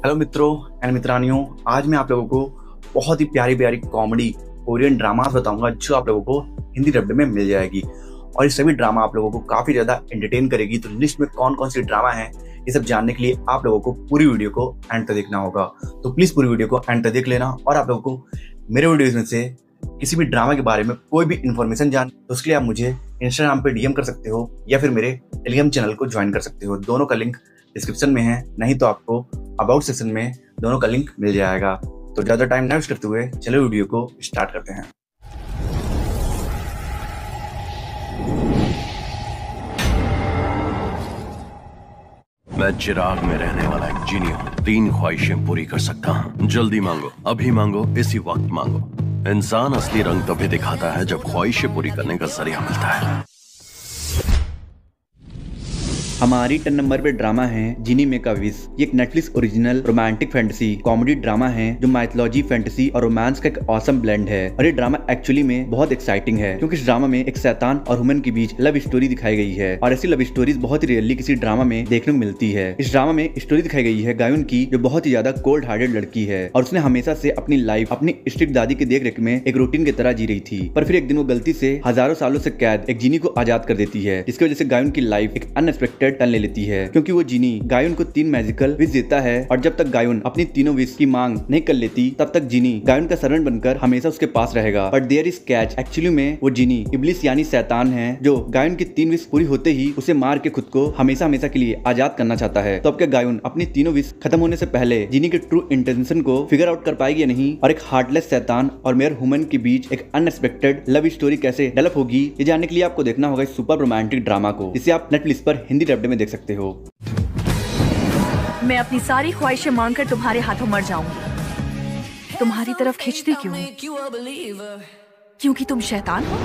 Hello मित्रों and मित्रानियों, आज मैं आप लोगों को बहुत ही प्यारी प्यारी कॉमेडी कोरियन ड्रामास बताऊंगा जो आप लोगों को हिंदी डब्ड में मिल जाएगी। और ये सभी ड्रामा आप लोगों को काफी ज्यादा एंटरटेन करेगी। तो लिस्ट में कौन कौन सी ड्रामा है ये सब जानने के लिए आप लोगों को पूरी वीडियो को एंड तक देखना होगा। तो प्लीज पूरी वीडियो को एंड तक देख लेना। और आप लोगों को मेरे वीडियोज में से किसी भी ड्रामा के बारे में कोई भी इन्फॉर्मेशन जान तो उसके लिए आप मुझे इंस्टाग्राम पे डीएम कर सकते हो या फिर मेरे टेलीग्राम चैनल को ज्वाइन कर सकते हो। दोनों का लिंक डिस्क्रिप्शन में है, नहीं तो आपको अबाउट सेक्शन में दोनों का लिंक मिल जाएगा। तो ज्यादा टाइम ना वेस्ट करते हुए चलो वीडियो को स्टार्ट करते हैं। मैं चिराग में रहने वाला एक जीनी हूँ। 3 ख्वाहिशें पूरी कर सकता हूँ। जल्दी मांगो, अभी मांगो, इसी वक्त मांगो। इंसान असली रंग तभी दिखाता है जब ख्वाहिशें पूरी करने का जरिया मिलता है। हमारी 10 नंबर पे ड्रामा है जिनी में का विश। ये एक Netflix original romantic fantasy comedy drama है जो माइथोलॉजी, फैंटेसी और रोमांस का एक ऑसम ब्लेंड है। और ये ड्रामा एक्चुअली में बहुत एक्साइटिंग है क्योंकि इस ड्रामा में एक शैतान और ह्यूमन के बीच लव स्टोरी दिखाई गई है। और ऐसी लव स्टोरीज बहुत ही रियरली किसी ड्रामा में देखने को मिलती है। इस ड्रामा में स्टोरी दिखाई गई है गायुन की, जो बहुत ही ज्यादा कोल्ड हार्टेड लड़की है और उसने हमेशा से अपनी लाइफ अपनी स्ट्रिक्ट दादी की देख रेख में एक रूटीन की तरह जी रही थी। पर फिर एक दिन वो गलती से हजारों सालों से कैद एक जीनी को आजाद कर देती है, जिसकी वजह से गायुन की लाइफ एक अनएक्सपेक्टेड टर्न ले लेती है क्योंकि वो जीनी गायुन को 3 मैजिकल विश देता है। और जब तक गायुन अपनी तीनों विश की मांग नहीं कर लेती तब तक जीनी गायुन का सर्वेंट बनकर हमेशा उसके पास रहेगा। But there is catch, actually में वो जीनी इब्लिस यानी शैतान है जो गायुन की 3 विश पूरी होते ही उसे मार के खुद को हमेशा हमेशा के लिए आजाद करना चाहता है। तो अब क्या गायुन अपनी तीनों विश खत्म होने से पहले जीनी के ट्रू इंटेंशन को फिगर आउट कर पाएगी या नहीं, और एक हार्टलेस शैतान और मेयर ह्यूमन के बीच एक अनएक्सपेक्टेड लव स्टोरी कैसे डेवलप होगी, ये जानने के लिए आपको देखना होगा इस सुपर रोमांटिक ड्रामा को, जिसे आप नेटफ्लिक्स पर हिंदी डब्ड में देख सकते हो। मैं अपनी सारी ख्वाहिशें मांगकर तुम्हारे हाथों मर जाऊंगी। तुम्हारी तरफ खींचती क्यों? क्योंकि तुम शैतान हो।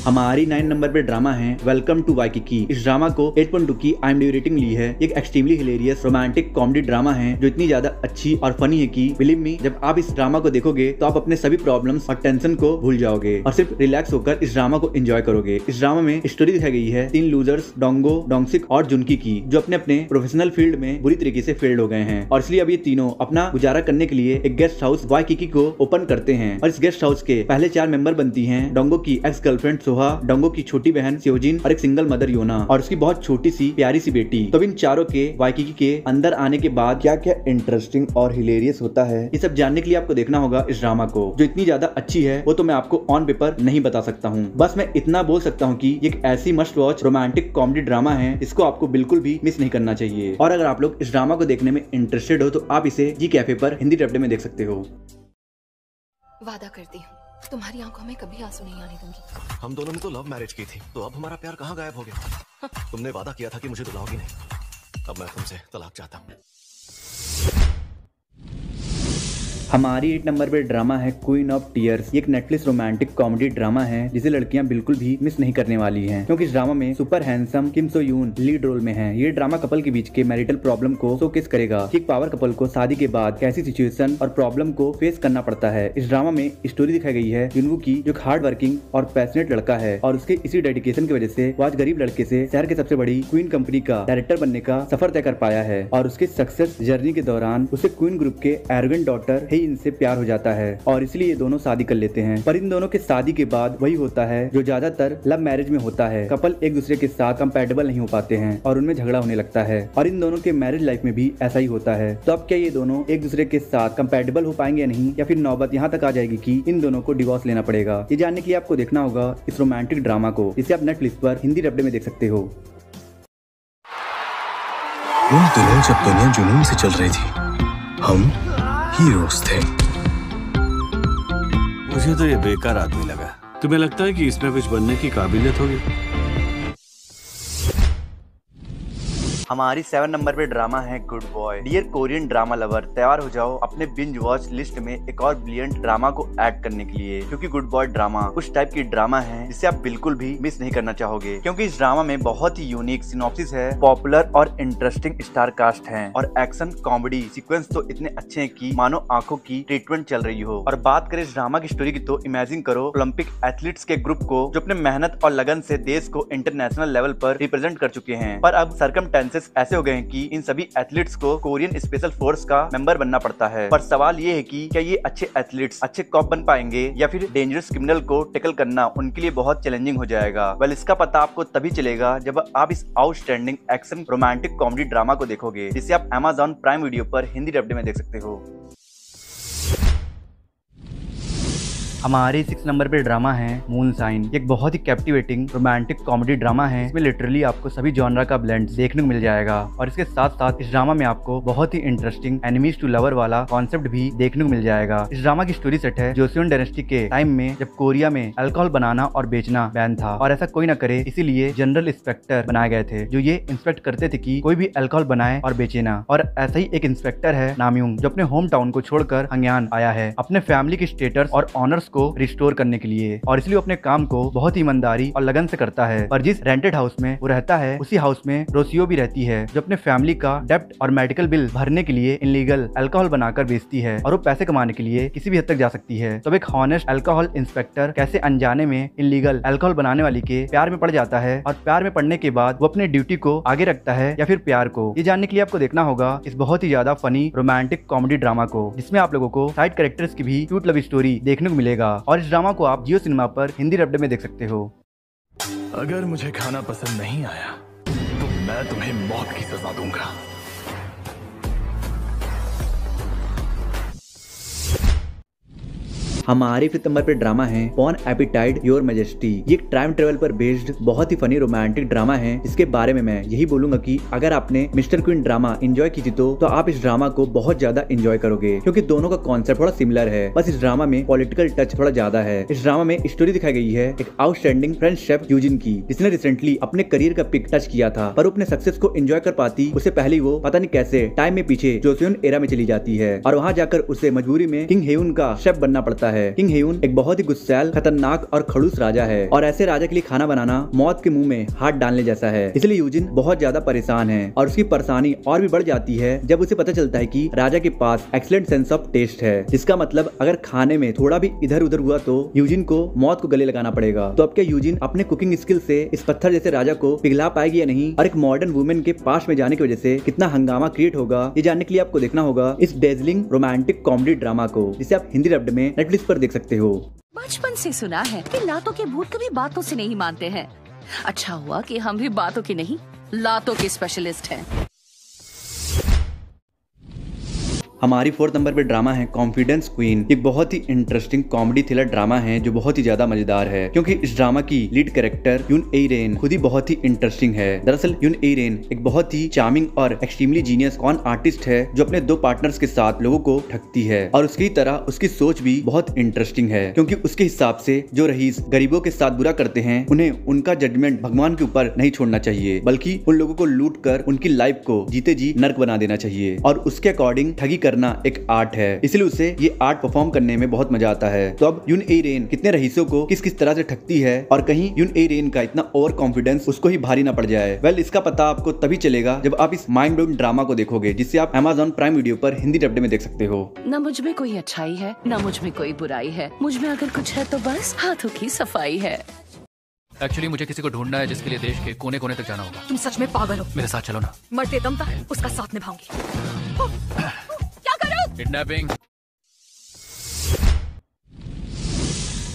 हमारी 9 नंबर पे ड्रामा है वेलकम टू वाइकिकी। इस ड्रामा को 8.2 की IMDb रेटिंग ली है। एक extremely hilarious romantic comedy drama है जो इतनी ज्यादा अच्छी और फनी है कि बिलीव मी, जब आप इस ड्रामा को देखोगे तो आप अपने सभी प्रॉब्लम्स और टेंशन को भूल जाओगे और सिर्फ रिलैक्स होकर इस ड्रामा को एंजॉय करोगे। इस ड्रामा में स्टोरी दिखाई गई है 3 लूजर्स डोंगो, डोंगसिक और जुनकी की, जो अपने अपने प्रोफेशनल फील्ड में बुरी तरीके से फेल्ड हो गए हैं। और इसलिए अब ये तीनों अपना गुजारा करने के लिए एक गेस्ट हाउस वाइकिकी को ओपन करते हैं। और इस गेस्ट हाउस के पहले 4 मेंबर बनती हैं डोंगो की एक्स गर्लफ्रेंड सोहा, डोंगो की छोटी बहन स्योजिन और एक सिंगल मदर योना और उसकी बहुत छोटी सी प्यारी सी बेटी। तो इन चारों के वाइकिकी के अंदर आने के बाद क्या क्या इंटरेस्टिंग और हिलेरियस होता है, ये सब जानने के लिए आपको देखना होगा इस ड्रामा को, जो इतनी ज्यादा अच्छी है वो तो मैं आपको ऑन पेपर नहीं बता सकता हूँ। बस मैं इतना बोल सकता हूँ कि ये एक ऐसी must watch romantic comedy drama है, इसको आपको बिल्कुल भी मिस नहीं करना चाहिए। और अगर आप लोग इस ड्रामा को देखने में इंटरेस्टेड हो तो आप इसे जी कैफे पर हिंदी डब्ड में देख सकते हो। वादा करती हूँ तुम्हारी आंखों में कभी आंसू नहीं आने दूंगी। हम दोनों ने तो लव मैरिज की थी, तो अब हमारा प्यार कहाँ गायब हो गया? तुमने वादा किया था कि मुझे दुलाओगी नहीं, अब मैं तुमसे तलाक चाहता हूँ। हमारी 8 नंबर पे ड्रामा है क्वीन ऑफ टीयर्स। ये एक नेटफ्लिक्स रोमांटिक कॉमेडी ड्रामा है जिसे लड़कियां बिल्कुल भी मिस नहीं करने वाली हैं, क्योंकि इस ड्रामा में सुपर हैंडसम किम सो यून लीड रोल में है। ये ड्रामा कपल के बीच के मैरिटल प्रॉब्लम को शोकेस करेगा कि एक पावर कपल को शादी के बाद कैसी सिचुएशन और प्रॉब्लम को फेस करना पड़ता है। इस ड्रामा में स्टोरी दिखाई गई है युनवू की, जो हार्ड वर्किंग और पैशनेट लड़का है और उसके इसी डेडिकेशन की वजह से वो आज गरीब लड़के से शहर के सबसे बड़ी क्वीन कंपनी का डायरेक्टर बनने का सफर तय कर पाया है। और उसके सक्सेस जर्नी के दौरान उसे क्वीन ग्रुप के एरोगेंट डॉटर ही इनसे प्यार हो जाता है और इसलिए ये दोनों शादी कर लेते हैं। पर इन दोनों के शादी के बाद वही होता है जो ज्यादातर लव मैरिज में होता है, कपल एक दूसरे के साथ कंपैटिबल नहीं हो पाते हैं और उनमें झगड़ा होने लगता है। और इन दोनों के मैरिज लाइफ में भी ऐसा ही होता है। तो अब क्या ये दोनों एक दूसरे के साथ कंपैटिबल हो पाएंगे या नहीं, या फिर नौबत यहाँ तक आ जाएगी कि इन दोनों को डिवोर्स लेना पड़ेगा, ये जानने के लिए आपको देखना होगा इस रोमांटिक ड्रामा को, जिसे आप नेटफ्लिक्स पर हिंदी डब्ड में देख सकते हो। उन दिनों जब दुनिया जुनून से चल रही थी, हम हीरोज थे। मुझे तो ये बेकार आदमी लगा। तुम्हें लगता है कि इसमें कुछ बनने की काबिलियत होगी? हमारी 7 नंबर पे ड्रामा है good boy. Dear Korean drama lover, तैयार हो जाओ अपने बिंज वॉच लिस्ट में एक और ब्रिलियंट ड्रामा को ऐड करने के लिए, क्योंकि गुड बॉय ड्रामा उस टाइप की ड्रामा है जिसे आप बिल्कुल भी मिस नहीं करना चाहोगे, क्योंकि इस ड्रामा में बहुत ही यूनिक सिनॉप्सिस है, पॉपुलर और इंटरेस्टिंग स्टार कास्ट है और एक्शन कॉमेडी सीक्वेंस तो इतने अच्छे हैं कि मानो आंखों की ट्रीटमेंट चल रही हो। और बात करें इस ड्रामा की स्टोरी की तो इमेजिन करो ओलंपिक एथलीट्स के ग्रुप को जो अपने मेहनत और लगन से देश को इंटरनेशनल लेवल पर रिप्रेजेंट कर चुके हैं, पर अब सर्कमस्टेंसेस ऐसे हो गए हैं कि इन सभी एथलीट्स को कोरियन स्पेशल फोर्स का मेंबर बनना पड़ता है। पर सवाल ये है कि क्या ये अच्छे एथलीट्स अच्छे कॉप बन पाएंगे या फिर डेंजरस क्रिमिनल को टैकल करना उनके लिए बहुत चैलेंजिंग हो जाएगा। वेल, इसका पता आपको तभी चलेगा जब आप इस outstanding action romantic comedy drama को देखोगे, जिसे आप Amazon प्राइम वीडियो पर हिंदी डब्ड में देख सकते हो। हमारे 6 नंबर पे ड्रामा है मून साइन। एक बहुत ही कैप्टिवेटिंग रोमांटिक कॉमेडी ड्रामा है। इसमें लिटरली आपको सभी जॉनरा का ब्लेंड देखने को मिल जाएगा और इसके साथ साथ इस ड्रामा में आपको बहुत ही इंटरेस्टिंग एनिमीज टू लवर वाला कॉन्सेप्ट भी देखने को मिल जाएगा। इस ड्रामा की स्टोरी सेट है जोसेओन डायनेस्टी के टाइम में, जब कोरिया में अल्कोहल बनाना और बेचना बैन था और ऐसा कोई ना करे, इसीलिए जनरल इंस्पेक्टर बनाए गए थे जो ये इंस्पेक्ट करते थे कि कोई भी अल्कोहल बनाए और बेचे ना। और ऐसा ही एक इंस्पेक्टर है नामयूंग जो अपने होम टाउन को छोड़कर हंग्यान आया है अपने फैमिली की स्टेटस और ऑनर्स को रिस्टोर करने के लिए, और इसलिए अपने काम को बहुत ही ईमानदारी और लगन से करता है। पर जिस रेंटेड हाउस में वो रहता है उसी हाउस में रोसियो भी रहती है जो अपने फैमिली का डेप्ट और मेडिकल बिल भरने के लिए इलीगल अल्कोहल बनाकर बेचती है और वो पैसे कमाने के लिए किसी भी हद तक जा सकती है। तो एक हॉनेस्ट अल्कोहल इंस्पेक्टर कैसे अनजाने में इलीगल अल्कोहल बनाने वाली के प्यार में पड़ जाता है और प्यार में पड़ने के बाद वो अपने ड्यूटी को आगे रखता है या फिर प्यार को, ये जानने के लिए आपको देखना होगा इस बहुत ही ज्यादा फनी रोमांटिक कॉमेडी ड्रामा को, जिसमें आप लोगों को साइड कैरेक्टर्स की भी क्यूट लव स्टोरी देखने को मिलेगा। और इस ड्रामा को आप जियो सिनेमा पर हिंदी डब्ड में देख सकते हो। अगर मुझे खाना पसंद नहीं आया तो मैं तुम्हें मौत की सजा दूंगा। हमारे 5 नंबर पे ड्रामा है पॉन एपिटाइड योर मैजेस्टी। ये एक टाइम ट्रेवल पर बेस्ड बहुत ही फनी रोमांटिक ड्रामा है, जिसके बारे में मैं यही बोलूंगा कि अगर आपने मिस्टर क्वीन ड्रामा एंजॉय की थी तो आप इस ड्रामा को बहुत ज्यादा एंजॉय करोगे, क्योंकि दोनों का कॉन्सेप्ट थोड़ा सिमिलर है, बस इस ड्रामा में पॉलिटिकल टच थोड़ा ज्यादा है। इस ड्रामा में स्टोरी दिखाई गई है एक आउटस्टैंडिंग फ्रेंच शेफ यूजिन की, जिसने रिसेंटली अपने करियर का पिक टच किया था, पर अपने सक्सेस को एंजॉय कर पाती उससे पहले वो पता नहीं कैसे टाइम में पीछे जोसेओन एरा में चली जाती है और वहाँ जाकर उसे मजबूरी में किंग हेयुन का शेफ बनना पड़ता है। किंग हेयुन एक बहुत ही गुस्सैल, खतरनाक और खड़ूस राजा है और ऐसे राजा के लिए खाना बनाना मौत के मुंह में हाथ डालने जैसा है, इसलिए यूजिन बहुत ज्यादा परेशान है और उसकी परेशानी और भी बढ़ जाती है जब उसे पता चलता है कि राजा के पास एक्सीलेंट सेंस ऑफ टेस्ट है, जिसका मतलब अगर खाने में थोड़ा भी इधर उधर हुआ तो यूजिन को मौत को गले लगाना पड़ेगा। तो अब क्या यूजिन अपने कुकिंग स्किल से इस पत्थर जैसे राजा को पिघला पाएगी या नहीं, और एक मॉडर्न वुमेन के पास में जाने की वजह से कितना हंगामा क्रिएट होगा, ये जानने के लिए आपको देखना होगा इस डेजलिंग रोमांटिक कॉमेडी ड्रामा को, जिसे आप हिंदी डब्ड में नेटफ्लिक्स पर देख सकते हो। बचपन से सुना है कि लातों के भूत कभी बातों से नहीं मानते हैं। अच्छा हुआ कि हम भी बातों के नहीं लातों के स्पेशलिस्ट हैं। हमारी 4 नंबर पे ड्रामा है कॉन्फिडेंस क्वीन। एक बहुत ही इंटरेस्टिंग कॉमेडी थ्रिलर ड्रामा है जो बहुत ही ज्यादा मजेदार है, क्योंकि इस ड्रामा की लीड कैरेक्टर यून ए रेन खुद ही बहुत ही इंटरेस्टिंग है। दरअसल यून ए रेन एक बहुत ही चार्मिंग और एक्सट्रीमली जीनियस कॉन आर्टिस्ट है जो अपने 2 पार्टनर्स के साथ लोगों को ठगती है, और उसकी तरह उसकी सोच भी बहुत इंटरेस्टिंग है, क्योंकि उसके हिसाब से जो रईस गरीबों के साथ बुरा करते हैं उन्हें उनका जजमेंट भगवान के ऊपर नहीं छोड़ना चाहिए, बल्कि उन लोगों को लूट कर उनकी लाइफ को जीते जी नर्क बना देना चाहिए, और उसके अकॉर्डिंग ठगी करना एक आर्ट है, इसलिए उसे ये आर्ट परफॉर्म करने में बहुत मजा आता है। तो अब यून ए रेन कितने रईसों को किस किस तरह से ठगती है और कहीं यून ए रेन का इतना ओवर कॉन्फिडेंस उसको ही भारी ना पड़ जाए। वेल, इसका पता आपको तभी चलेगा जब आप इस माइंड ब्लोइंग ड्रामा को देखोगे, जिसे आप Amazon प्राइम वीडियो पर हिंदी डब्ड में देख सकते हो। न मुझ में कोई अच्छाई है न मुझ में कोई बुराई है, मुझ में अगर कुछ है तो बस हाथों की सफाई है। एक्चुअली मुझे किसी को ढूंढना है जिसके लिए देश के कोने कोने तक जाना होगा। तुम सच में पागल हो। मेरे साथ चलो ना। मरते दम तक उसका साथ निभाऊंगी। क्या करूं? किडनैपिंग।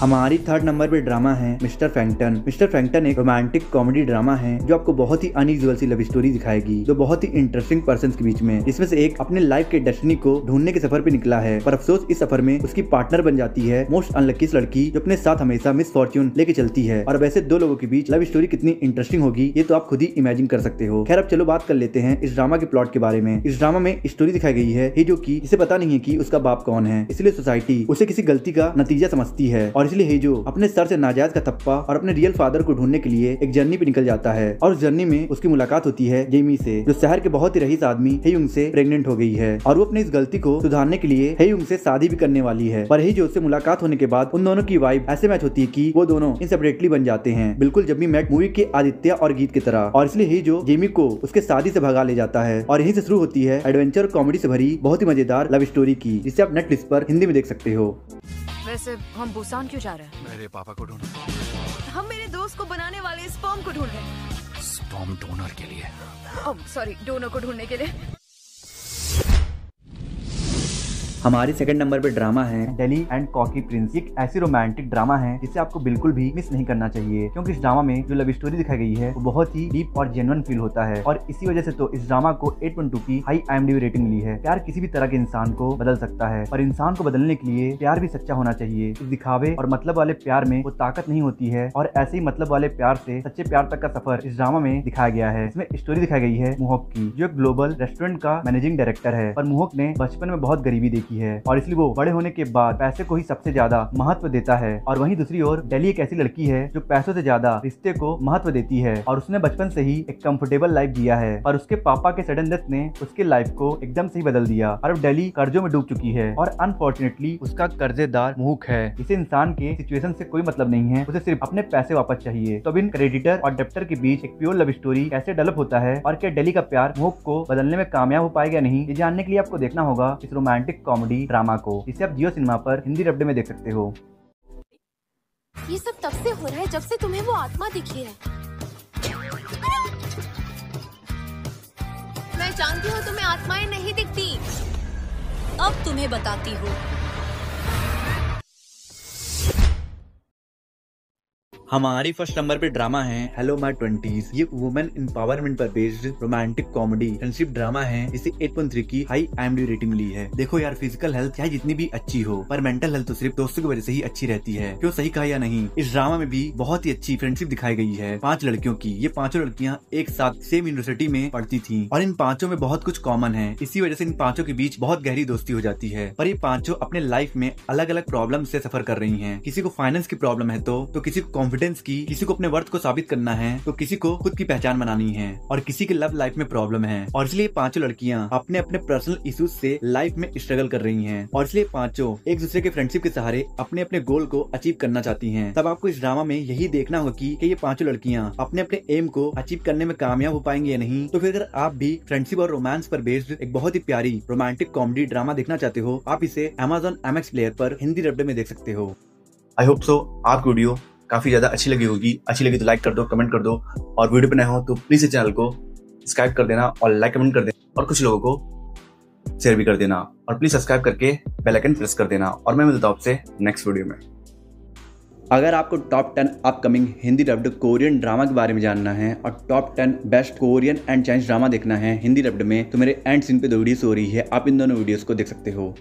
हमारी 3rd नंबर पे ड्रामा है मिस्टर फैंगटन। मिस्टर फैंगटन एक रोमांटिक कॉमेडी ड्रामा है जो आपको बहुत ही अनयूजुअल सी लव स्टोरी दिखाएगी, जो बहुत ही इंटरेस्टिंग पर्सन्स के बीच में, इसमें से एक अपने लाइफ के डेस्टिनी को ढूंढने के सफर पे निकला है, पर अफसोस इस सफर में उसकी पार्टनर बन जाती है मोस्ट अनलकीस्ट लड़की जो अपने साथ हमेशा मिस फॉर्च्यून लेके चलती है। और वैसे 2 लोगों के बीच लव स्टोरी कितनी इंटरेस्टिंग होगी ये तो आप खुद ही इमेजिन कर सकते हो। खैर, अब चलो बात कर लेते हैं इस ड्रामा के प्लॉट के बारे में। इस ड्रामा में स्टोरी दिखाई गई है जो कि इसे पता नहीं है कि उसका बाप कौन है, इसलिए सोसाइटी उसे किसी गलती का नतीजा समझती है और इसलिए हेजो अपने सर से नाजायज का थप्पा और अपने रियल फादर को ढूंढने के लिए एक जर्नी पे निकल जाता है। और उस जर्नी में उसकी मुलाकात होती है जेमी से, जो शहर के बहुत ही रईस आदमी हेयुंग से प्रेग्नेंट हो गई है और वो अपनी इस गलती को सुधारने के लिए हेयुंग से शादी भी करने वाली है। पर हेजो से मुलाकात होने के बाद उन दोनों की वाइब ऐसे मैच होती है कि वो दोनों इनसेपरेटली बन जाते हैं, बिल्कुल जब भी मेट मूवी के आदित्य और गीत की तरह। और इसलिए हेजो जेमी को उसके शादी से भगा ले जाता है और यहीं से शुरू होती है एडवेंचर कॉमेडी से भरी बहुत ही मजेदार लव स्टोरी की, जिसे आप नेटफ्लिक्स पर हिंदी में देख सकते हो। वैसे हम बुसान क्यों जा रहे हैं? मेरे पापा को ढूंढना। हम मेरे दोस्त को बनाने वाले स्पर्म को ढूंढ रहे हैं। स्पर्म डोनर के लिए। ओह सॉरी, डोनर को ढूंढने के लिए। हमारे सेकंड नंबर पे ड्रामा है डेली एंड कॉकी प्रिंस। एक ऐसी रोमांटिक ड्रामा है जिसे आपको बिल्कुल भी मिस नहीं करना चाहिए, क्योंकि इस ड्रामा में जो लव स्टोरी दिखाई गई है वो बहुत ही डीप और जेन्युइन फील होता है। और इसी वजह से तो इस ड्रामा को 8.2 की हाई IMDb रेटिंग मिली है। प्यार किसी भी तरह के इंसान को बदल सकता है, पर इंसान को बदलने के लिए प्यार भी सच्चा होना चाहिए। इस दिखावे और मतलब वाले प्यार में वो ताकत नहीं होती है, और ऐसे ही मतलब वाले प्यार से सच्चे प्यार तक का सफर इस ड्रामा में दिखाया गया है। इसमें स्टोरी दिखाई गई है मुहोक की, जो एक ग्लोबल रेस्टोरेंट का मैनेजिंग डायरेक्टर है। पर मुहोक ने बचपन में बहुत गरीबी देखी है और इसलिए वो बड़े होने के बाद पैसे को ही सबसे ज्यादा महत्व देता है। और वहीं दूसरी ओर डेली एक ऐसी लड़की है जो पैसों से ज्यादा रिश्ते को महत्व देती है, और उसने बचपन से ही एक कंफर्टेबल लाइफ जिया है। और उसके पापा के सडन डेथ ने उसके लाइफ को एकदम से ही बदल दिया और अब डेली कर्जों में डूब चुकी है। और अनफॉर्चुनेटली उसका कर्जेदार मुहुक है। इसे इंसान के सिचुएशन से कोई मतलब नहीं है, उसे सिर्फ अपने पैसे वापस चाहिए। तो अब इन क्रेडिटर और डेप्टर के बीच एक प्योर लव स्टोरी कैसे डेवलप होता है और क्या डेली का प्यार मुहुक को बदलने में कामयाब हो पाएगा नहीं, ये जानने के लिए आपको देखना होगा इस रोमांटिक कॉमेडी ड्रामा को, जिसे आप जियो सिनेमा पर हिंदी डब्बे में देख सकते हो। ये सब तब से हो रहा है जब से तुम्हें वो आत्मा दिखी है। मैं जानती हूँ तुम्हें आत्माएं नहीं दिखती, अब तुम्हें बताती हूँ। हमारी फर्स्ट नंबर पे ड्रामा है हेलो माय 20s। ये वुमेन एम्पावरमेंट पर based romantic comedy friendship drama है, जिसे 8.3 की हाई IMDb रेटिंग मिली है। देखो यार, फिजिकल हेल्थ चाहे जितनी भी अच्छी हो, पर मेंटल हेल्थ तो सिर्फ दोस्तों की वजह से ही अच्छी रहती है। क्यों, सही कहा या नहीं? इस ड्रामा में भी बहुत ही अच्छी फ्रेंडशिप दिखाई गई है 5 लड़कियों की। ये 5 लड़कियां एक साथ सेम यूनिवर्सिटी में पढ़ती थी और इन 5 में बहुत कुछ कॉमन है। इसी वजह से इन 5 के बीच बहुत गहरी दोस्ती हो जाती है। पर ये 5 अपने लाइफ में अलग अलग प्रॉब्लम से सफर कर रही है। किसी को फाइनेंस की प्रॉब्लम है तो किसी को कॉन्फिडेंस की, किसी को अपने वर्थ को साबित करना है, तो किसी को खुद की पहचान बनानी है, और किसी के लव लाइफ में प्रॉब्लम है। और इसलिए 5 लड़कियां अपने अपने पर्सनल इश्यूज से लाइफ में स्ट्रगल कर रही हैं। और इसलिए 5 एक दूसरे के फ्रेंडशिप के सहारे अपने अपने गोल को अचीव करना चाहती हैं। तब आपको इस ड्रामा में यही देखना होगा कि ये 5 लड़कियां अपने अपने एम को अचीव करने में कामयाब हो पाएंगी या नहीं। तो फिर अगर आप भी फ्रेंडशिप और रोमांस पर बेस्ड एक बहुत ही प्यारी रोमांटिक कॉमेडी ड्रामा देखना चाहते हो, आप इसे Amazon MX प्लेयर पर हिंदी डब्बे में देख सकते हो। आई होप सो आपकी वीडियो काफी ज्यादा अच्छी लगी होगी। अच्छी लगी तो लाइक कर दो, कमेंट कर दो, और वीडियो पे नए हो तो प्लीज इस चैनल को सब्सक्राइब कर देना और लाइक कमेंट कर देना, और कुछ लोगों को शेयर भी कर देना, और प्लीज सब्सक्राइब करके बेल आइकन प्रेस कर देना। और मैं मिलता हूं आपसे नेक्स्ट वीडियो में। अगर आपको top 10 upcoming Hindi dubbed Korean drama के बारे में जानना है और top 10 best Korean and Chinese drama देखना है हिंदी डब्ड में, तो मेरे एंड सीन पे 2 वीडियोस हो रही है, आप इन दोनों वीडियोस को देख सकते हो।